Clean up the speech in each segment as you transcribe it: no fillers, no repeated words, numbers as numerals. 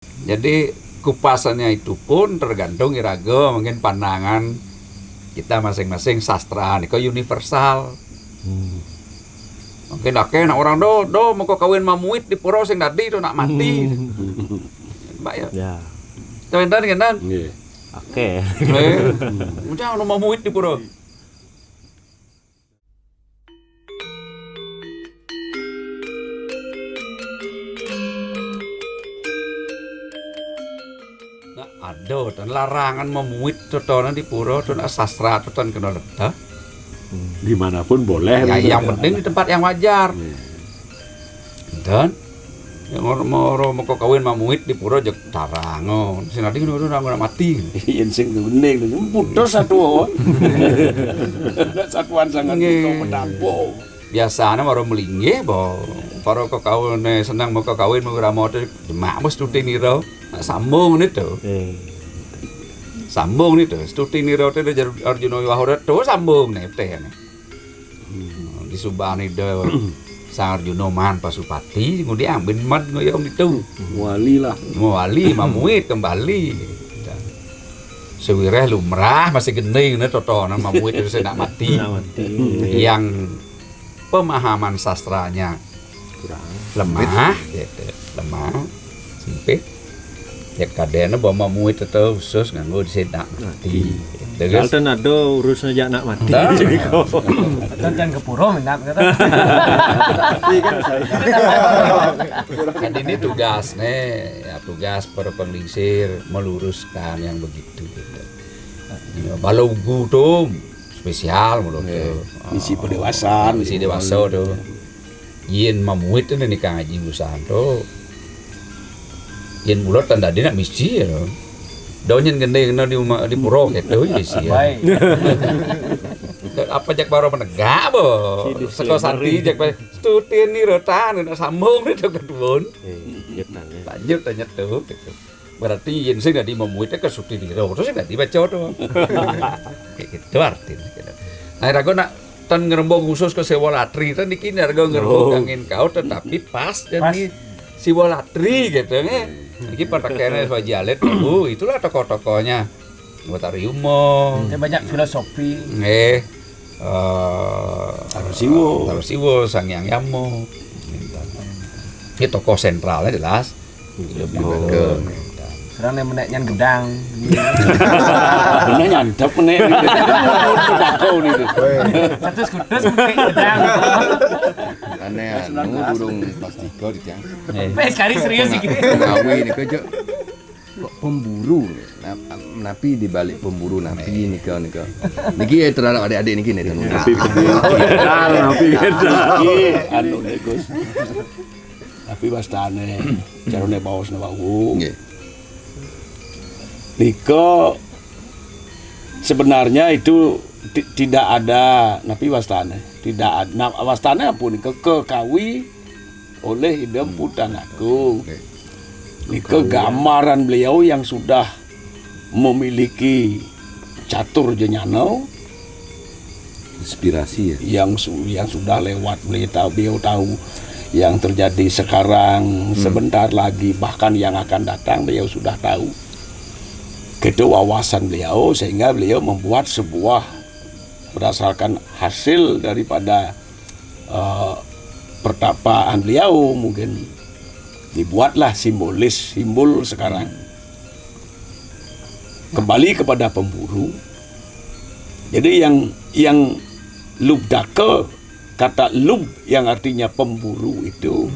Jadi kupasannya itu pun tergantung iraga mungkin pandangan kita masing-masing sastra niko universal. Mungkin nak orang do mau kawin mamuit di pura sing tadi do nak mati. Mbak ya. Ya. Teman-teman kan? Nggih. Oke. Udah ono mamuit di pura. Ada dan larangan memuit totonan di pura dan sastra toton kena ledah. Dimanapun boleh. Ya, yang penting di tempat yang wajar. Dan yang orang mau kawin memuit di pura jek tarango. Sing nanti udah mati. Yen sing bening putus satu. Satuan sangat menampung. Biasanya baru melingge bo. Para kawin senang mau kawin mau ramote demak mesti tuti niro. Sambung itu. Sambung itu. Stuti niro itu Arjuna Wiwaha itu sambung nih teh. Di Subang itu Sang Arjuna man Pasupati kemudian ambil mat ngoyong itu. Wali lah. Wali mamuit kembali. Sewireh lumrah masih gening nih totonan mamuit itu saya nak mati. Yang pemahaman sastranya Kurang. lemah, gitu. Lemah, sempit. Ya kadene bawa mamuit itu khusus nganggo disedak mati. Terus Kalten ada urusan aja nak mati. Dan ke pura minat kata. kan ini tugas ya tugas para penglingsir meluruskan yang begitu gitu. Balunggu tuh spesial menurut tuh. Misi pendewasan. Misi dewasa tuh. Yen mamuit itu nikah ngaji usaha tuh. Yen bulat tanda dia nak misi ya. Daunnya gede di pura gitu misi ya. Baik. Apa jak baru menegak bo. Seko santi jak stutin ni rotan nak sambung itu kedun. Lanjut tanya tuh gitu. Berarti yen sing tadi memuitnya ke suti diro terus enggak dibaca tuh. Kayak gitu artinya gitu. Nah, rago nak tan ngerembong khusus ke Sewolatri tan iki rago ngerembong angin kau tetapi pas jadi Siwolatri gitu nih. Iki pakaiannya Haji Alit itulah tokoh-tokohnya. Watariumo. Banyak filosofi. Tarosiwo, Sangyang Yamo. Ini tokoh sentralnya jelas. Sekarang yang meneknya gedang. Bener nyantap nih. Pedakau nih. Satu skuter pakai gedang. Aneh durung pas 3 di tiang. Sekali serius iki. Ngawi niku kok pemburu. Napi di balik pemburu napi nika. Niki terhadap adik-adik niki nih. Napi gedal. Anu nih Gus. Napi wastane carane baos nawawu. Nggih. Niko sebenarnya itu tidak ada napi wastane, tidak ada wastane pun kekawi oleh Idam Putan Agung. Niko gambaran beliau yang sudah memiliki catur jenyanau, Inspirasi ya. yang sudah lewat beliau tahu yang terjadi sekarang, sebentar lagi bahkan yang akan datang beliau sudah tahu. Itu wawasan beliau sehingga beliau membuat sebuah berdasarkan hasil daripada pertapaan beliau mungkin dibuatlah simbol sekarang kembali kepada pemburu. Jadi yang lubdake, kata lub yang artinya pemburu itu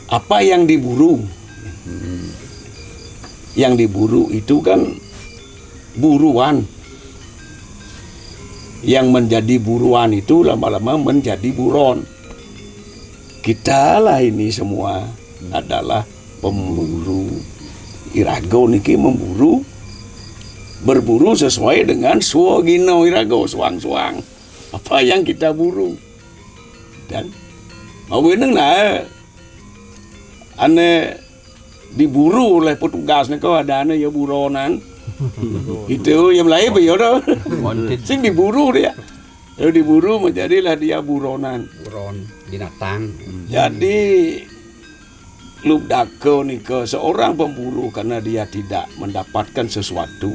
apa yang diburu. Yang diburu itu kan buruan. Yang menjadi buruan itu lama-lama menjadi buron. Kita lah ini semua adalah pemburu. Irago niki berburu sesuai dengan suwagino irago suang-suang. Apa yang kita buru. Dan mau beneng nah ane diburu oleh petugas niko ada ane ya buronan. Itu yang lain ya dah. Sing diburu dia. Lalu diburu menjadilah dia buronan. Buron binatang. Jadi Lubdako nika seorang pemburu karena dia tidak mendapatkan sesuatu,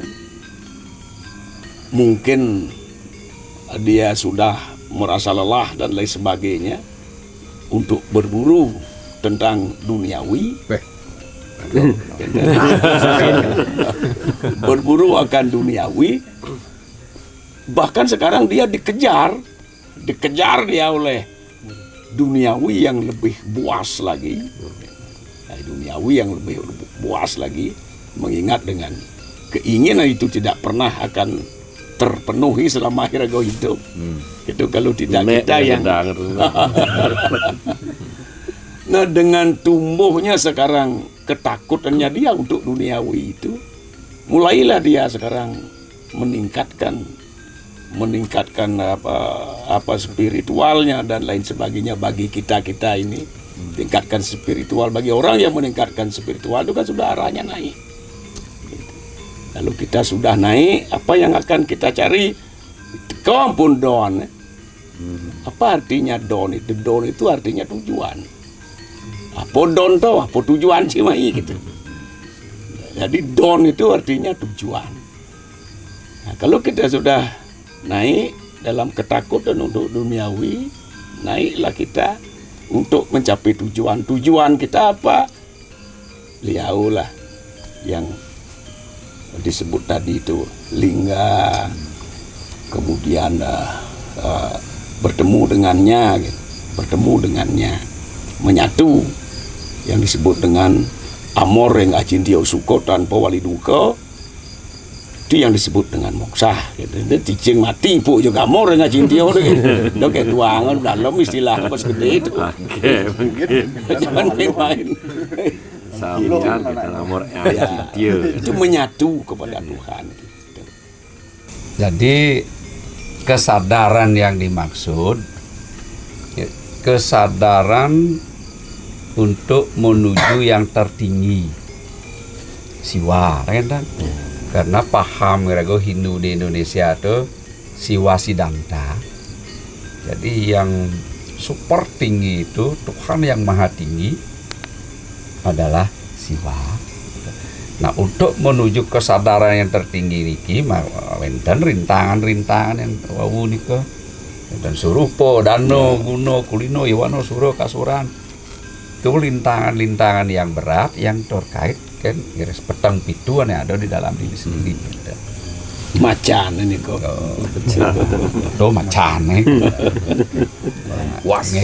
mungkin dia sudah merasa lelah dan lain sebagainya untuk berburu tentang duniawi. Berburu akan duniawi, bahkan sekarang dia dikejar dia oleh duniawi yang lebih buas lagi. Duniawi yang lebih buas lagi, mengingat dengan keinginan itu tidak pernah akan terpenuhi selama akhir hidup. Itu kalau tidak kita yang nah, dengan tumbuhnya sekarang ketakutannya dia untuk duniawi itu, mulailah dia sekarang meningkatkan apa spiritualnya dan lain sebagainya. Bagi kita ini tingkatkan spiritual, bagi orang yang meningkatkan spiritual itu kan sudah arahnya naik. Kalau kita sudah naik, apa yang akan kita cari? Kau pun don. Apa artinya don itu? Don itu artinya tujuan. Apa don tuh? Apa tujuan sih mai gitu. Jadi don itu artinya tujuan. Nah, kalau kita sudah naik dalam ketakutan untuk duniawi, naiklah kita untuk mencapai tujuan. Tujuan kita apa? Beliau lah yang disebut tadi itu, lingga, kemudian bertemu dengannya, menyatu, yang disebut dengan amor yang acintia suko tanpa wali duka, itu yang disebut dengan moksa gitu. Dia cicing mati pun juga amor yang acintia gitu. Itu kayak tuangan dalam istilah apa segede itu. Jangan main-main. Sama kita amor acintia. Itu menyatu kepada Tuhan gitu. Jadi kesadaran yang dimaksud, kesadaran untuk menuju yang tertinggi, siwa, kan? Karena paham kira-kira Hindu di Indonesia itu siwa sidanta. Jadi yang super tinggi itu Tuhan yang maha tinggi adalah siwa. Nah, untuk menuju kesadaran yang tertinggi niki wonten rintangan-rintangan yang wau nika. Dan surupa, dano, guno, kulino, iwano, suro, kasuran. Itu lintangan-lintangan yang berat yang terkait kan iris petang pituan yang ada di dalam diri sendiri. Macan ini kok. Itu macan was.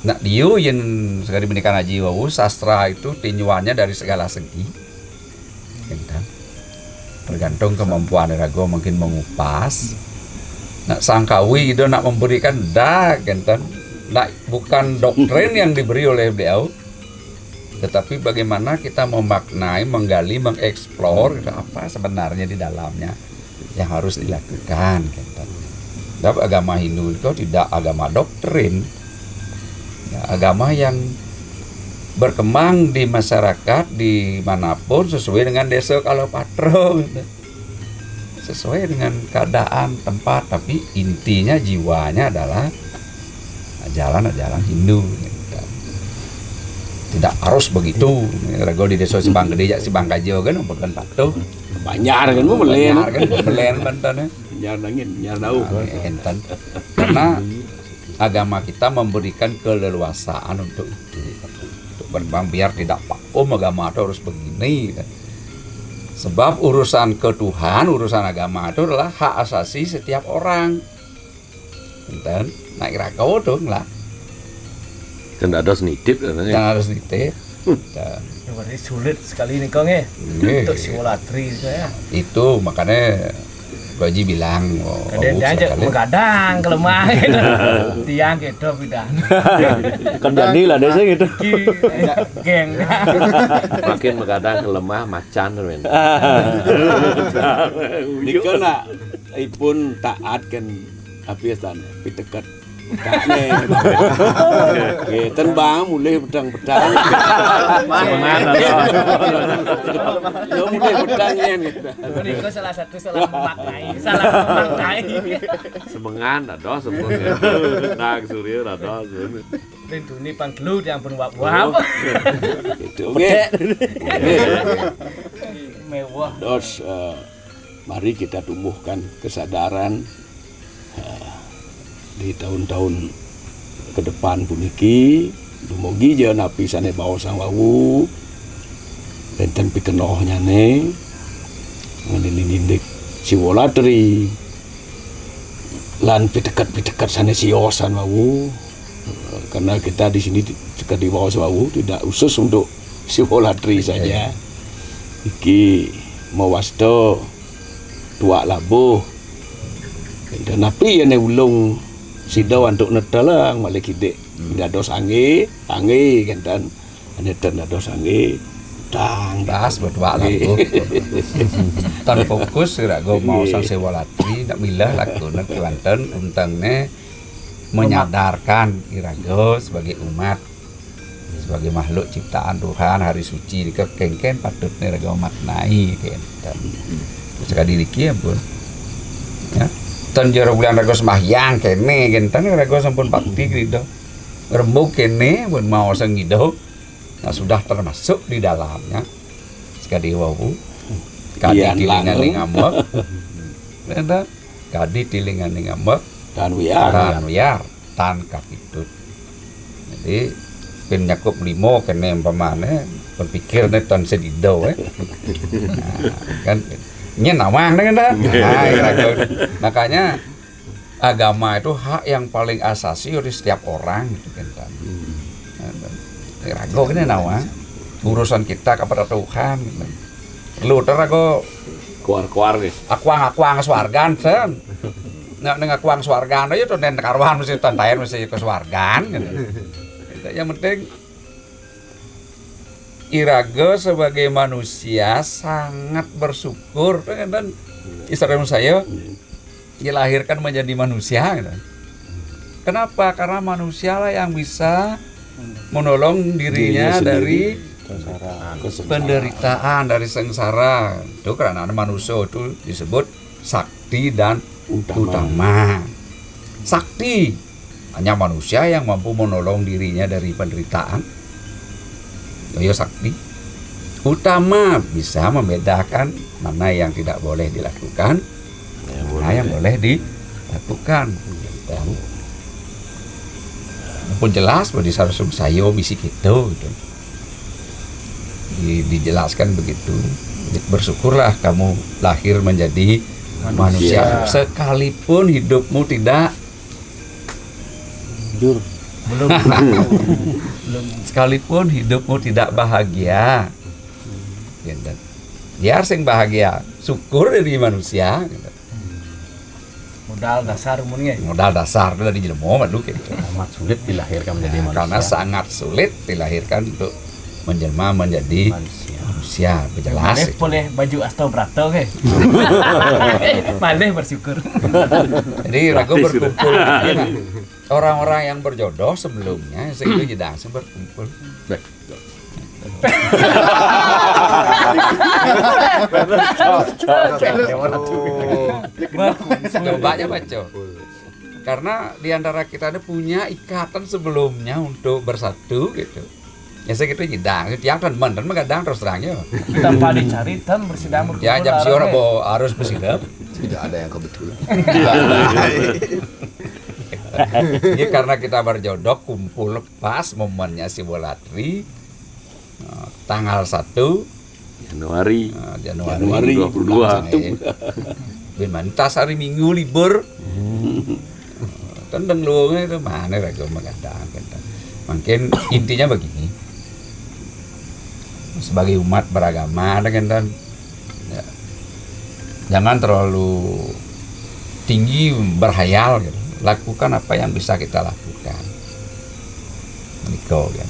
Nah, dia yang sekali menikah haji wau sastra itu tinyuannya dari segala segi. Tergantung kemampuan rago mungkin mengupas. Nah, sangkawi itu nak memberikan nah, bukan doktrin yang diberi oleh beliau, tetapi bagaimana kita memaknai, menggali, mengeksplor apa sebenarnya di dalamnya yang harus dilakukan. Sebab agama Hindu itu tidak agama doktrin, ya, agama yang berkembang di masyarakat dimanapun sesuai dengan desa Kalopatro, sesuai dengan keadaan tempat, tapi intinya jiwanya adalah ajaran Hindu. Tidak harus begitu. Rego di desa Sibang Gede, Sibang Kajo kan bukan patuh. Banyak kan mau belen Banten. Nyar dangin, nyar dau. Karena agama kita memberikan keleluasaan untuk itu. Untuk berkembang biar tidak agama itu harus begini. Sebab urusan ketuhan, urusan agama itu adalah hak asasi setiap orang. Enten, nak kira kau tuh lah. Kan ada senitip katanya. Jangan harus nitip. Berarti sulit sekali nih Kang ya. Untuk simulatri ya. Itu makanya Baji bilang, kadang aja begadang kelemahan. Tiang gitu bidang. Kan jadilah desa gitu. Geng. Makin begadang kelemah macan men. Dikena ipun taat kan apiasan pitekat kakne. Tenbang mulai pedang-pedang. Semangat Yo mulai pedangnya nih. Itu salah satu salah memaknai. Semengan ada semuanya. Nang surya ada. Linduni panggelut yang pun wap-wap. Gitu nggih. Mewah. Terus mari kita tumbuhkan kesadaran di tahun-tahun ke depan puniki dumugi je napi sane baosang wau enten pikenohnya ne ngendindik siwolatri lan pitekat sane siosan wau karena kita di sini dekat di bawah wau tidak khusus untuk siwolatri saja iki mawasto tua labuh dan napi yang ulung sidaw untuk nedalang malik ide dados angge kan anetan dados angge tang bahas berdua lagu tan fokus rago mau sang sewalatri nak milah lagu nak Kelantan untangnya menyadarkan irago sebagai umat sebagai makhluk ciptaan Tuhan hari suci dikengken patutnya rago maknai kan sekali diri kia pun ya tan jero bulan rago sembahyang kene gentang rago sampun bakti gitu rembuk kene pun mau sang hidup nah sudah termasuk di dalamnya sekali wau kadi tilingan ngambek benda kadi tilingan ngambek dan wiar tan kapitut jadi pin nyakup limo kene umpamane berpikir nek tan sedido kan nyen awang kan makanya agama itu hak yang paling asasi oleh setiap orang gitu kan rago kene nawang urusan kita kepada Tuhan gitu. Lu rago Kuar-kuar nih. akuang swargan sen nek ning akuang swargan ayo to nen karuan mesti tantaen mesti ke swargan gitu. Yang penting Iraga sebagai manusia sangat bersyukur dan istri saya dilahirkan menjadi manusia. Kenapa? Karena manusia lah yang bisa menolong dirinya dari penderitaan, dari sengsara. Itu karena manusia itu disebut sakti dan utama. Sakti hanya manusia yang mampu menolong dirinya dari penderitaan. Yoyo sakti. Utama bisa membedakan mana yang tidak boleh dilakukan, mana yang boleh dilakukan. Dan pun jelas bahwa di sarasum sayo bisi gitu. Dijelaskan begitu. Bersyukurlah kamu lahir menjadi manusia. Sekalipun hidupmu tidak belum sekalipun hidupmu tidak bahagia biar sing bahagia syukur dari manusia modal dasar umumnya modal dasar itu dari jelema madu gitu. Amat sulit dilahirkan menjadi manusia karena sangat sulit dilahirkan untuk menjelma menjadi manusia jelas boleh baju asto brato ke malih bersyukur jadi ragu berkumpul orang-orang yang berjodoh sebelumnya segitu jedang berkumpul cobanya baca karena diantara kita ini punya ikatan sebelumnya untuk bersatu gitu ya segitu jedang tiang dan mandan mengadang terus terangnya tanpa dicari tan bersidang berkumpul ya jam siora harus bersidang tidak ada yang kebetulan. Ya, karena kita berjodoh kumpul pas momennya Siwolatri tanggal 1 Januari 22 Benmantas hari Minggu libur tendang luangnya itu mana raga mengadang mungkin intinya begini sebagai umat beragama dengan ya, jangan terlalu tinggi berhayal gitu. Lakukan apa yang bisa kita lakukan. Niko kan.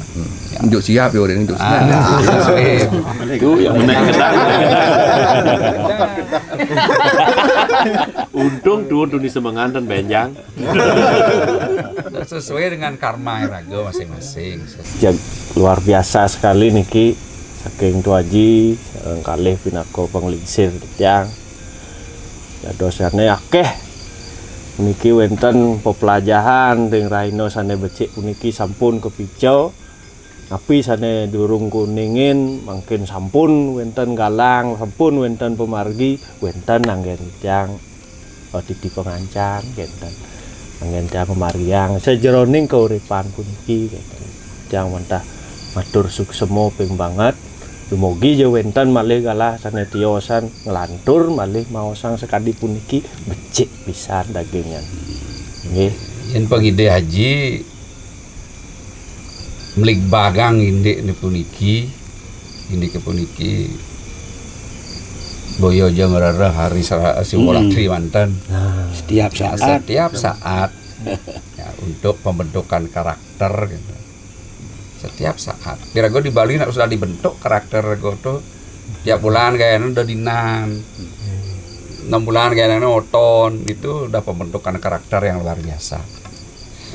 Untuk siap ya orang untuk siap. Itu yang menaik kedang. Untung tuh di Semangan dan Benjang. Sesuai dengan karma raga masing-masing. luar biasa sekali niki saking tuaji kalih pinako penglingsir tiang ya dosane akeh Niki wenten pepelajahan teng Raino sane becik puniki sampun kepijo. Tapi sane durung kuningin mungkin sampun wenten galang, sampun wenten pemargi, wenten anggen jang titi pengancam wenten. Anggen jang pemariang sejeroning keuripan puniki wenten. Jang wentah matur suksemo ping banget. Dumugi je wenten malih galah sane tiosan nglantur malih maosang sekadi puniki becik pisan dagingan. Nggih. Yen pengide haji melik bagang indik ni puniki boyo jeung rereh hari siwolatri manten. Setiap Setiap saat ya, untuk pembentukan karakter gitu. Setiap saat. Kira gue di Bali sudah dibentuk karakter gue tuh tiap bulan kayaknya udah dinan 6 bulan kayaknya oton itu udah pembentukan karakter yang luar biasa.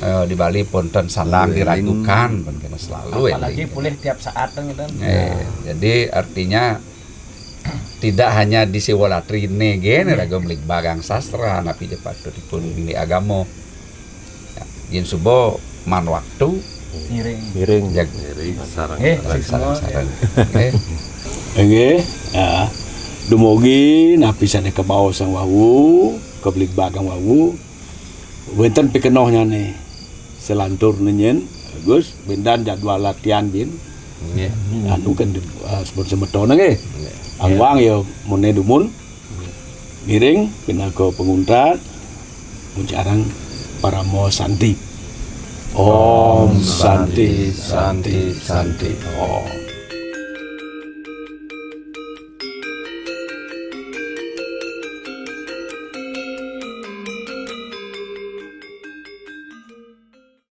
Di Bali punten salang diragukan kan selalu apalagi boleh tiap saat gitu. Jadi artinya tidak hanya di Siwolatri negen raga melik bagang sastra napi cepat dipun ini agama. Yen subo man waktu Miring. sarang. sarang. Nggih. Ya. Dumugi napi sane ke bawah sang wawu, ke belik bagang wawu. Wenten pikenohnya nih. Selantur nenyen, Gus, bendan jadwal latihan bin. Nggih. Anu kan sebut semetona nggih. Angwang ya mone dumun. Miring pindah ke penguntat. Muncarang Paramo Santi. Om Santi Santi Santi. Oh.